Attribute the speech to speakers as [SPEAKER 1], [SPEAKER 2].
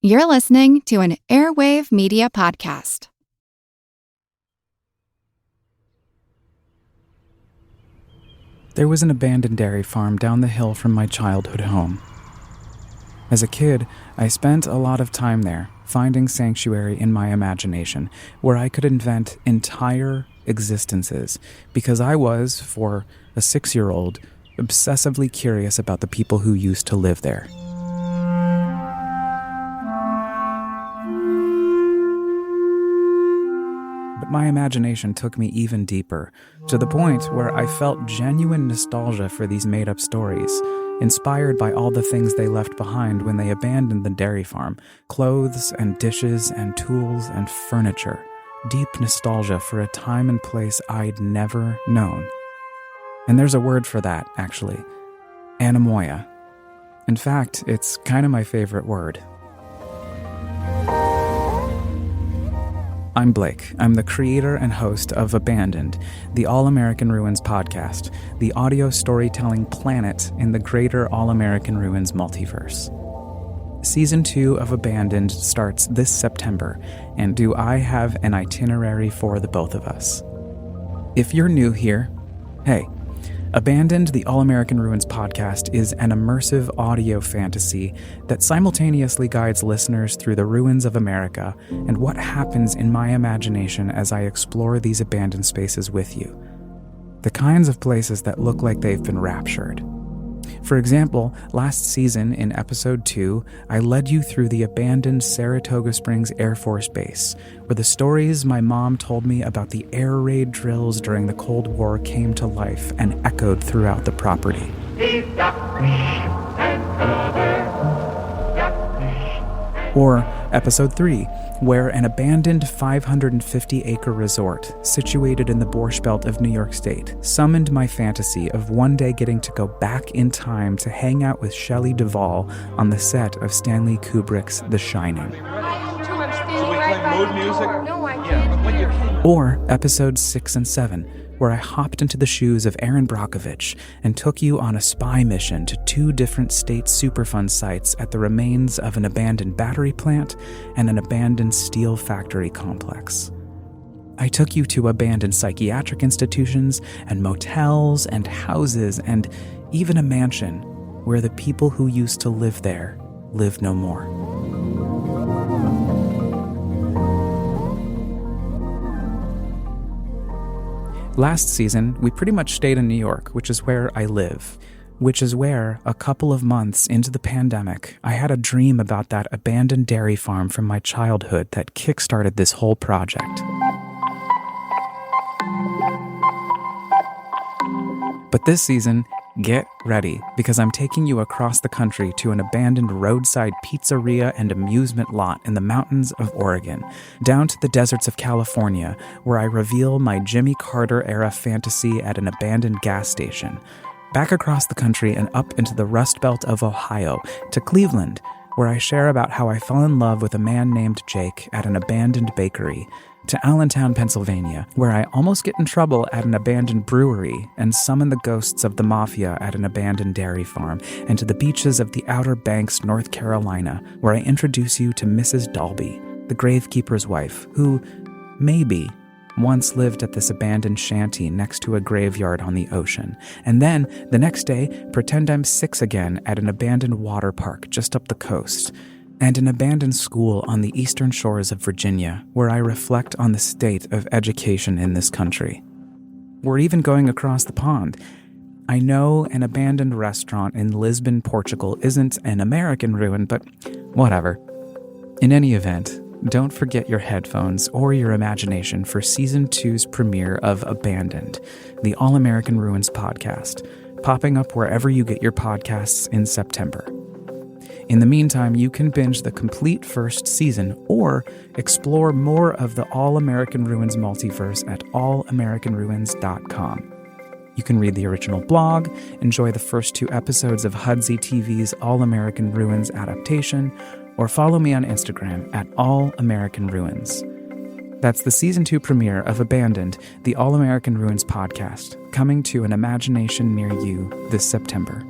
[SPEAKER 1] You're listening to an Airwave Media Podcast.
[SPEAKER 2] There was an abandoned dairy farm down the hill from my childhood home. As a kid, I spent a lot of time there, finding sanctuary in my imagination, where I could invent entire existences, because I was, for a 6-year-old, obsessively curious about the people who used to live there. But my imagination took me even deeper, to the point where I felt genuine nostalgia for these made-up stories, inspired by all the things they left behind when they abandoned the dairy farm: clothes and dishes and tools and furniture. Deep nostalgia for a time and place I'd never known. And there's a word for that, actually. Anemoia. In fact, it's kind of my favorite word. I'm Blake. I'm the creator and host of Abandoned, the All-American Ruins podcast, the audio storytelling planet in the greater All-American Ruins multiverse. Season 2 of Abandoned starts this September, and do I have an itinerary for the both of us? If you're new here, hey, Abandoned, the All-American Ruins podcast is an immersive audio fantasy that simultaneously guides listeners through the ruins of America and what happens in my imagination as I explore these abandoned spaces with you. The kinds of places that look like they've been raptured. For example, last season in episode 2, I led you through the abandoned Saratoga Springs Air Force Base, where the stories my mom told me about the air raid drills during the Cold War came to life and echoed throughout the property. Or episode 3, where an abandoned 550-acre resort situated in the Borscht Belt of New York State summoned my fantasy of one day getting to go back in time to hang out with Shelley Duvall on the set of Stanley Kubrick's The Shining. Or episodes 6 and 7, where I hopped into the shoes of Aaron Brockovich and took you on a spy mission to 2 different state Superfund sites at the remains of an abandoned battery plant and an abandoned steel factory complex. I took you to abandoned psychiatric institutions and motels and houses and even a mansion where the people who used to live there live no more. Last season, we pretty much stayed in New York, which is where I live, which is where, a couple of months into the pandemic, I had a dream about that abandoned dairy farm from my childhood that kickstarted this whole project. But this season, get ready, because I'm taking you across the country to an abandoned roadside pizzeria and amusement lot in the mountains of Oregon, down to the deserts of California, where I reveal my Jimmy Carter-era fantasy at an abandoned gas station, back across the country and up into the Rust Belt of Ohio, to Cleveland, where I share about how I fell in love with a man named Jake at an abandoned bakery, to Allentown, Pennsylvania, where I almost get in trouble at an abandoned brewery and summon the ghosts of the mafia at an abandoned dairy farm, and to the beaches of the Outer Banks, North Carolina, where I introduce you to Mrs. Dalby, the gravekeeper's wife, who, maybe, once lived at this abandoned shanty next to a graveyard on the ocean, and then, the next day, pretend I'm 6 again at an abandoned water park just up the coast, and an abandoned school on the eastern shores of Virginia, where I reflect on the state of education in this country. We're even going across the pond. I know an abandoned restaurant in Lisbon, Portugal isn't an American ruin, but whatever. In any event, don't forget your headphones or your imagination for Season 2's premiere of Abandoned, the All-American Ruins podcast, popping up wherever you get your podcasts in September. In the meantime, you can binge the complete first season or explore more of the All-American Ruins multiverse at allamericanruins.com. You can read the original blog, enjoy the first 2 episodes of Hudsey TV's All-American Ruins adaptation, or follow me on Instagram at allamericanruins. That's the Season 2 premiere of Abandoned, the All-American Ruins podcast, coming to an imagination near you this September.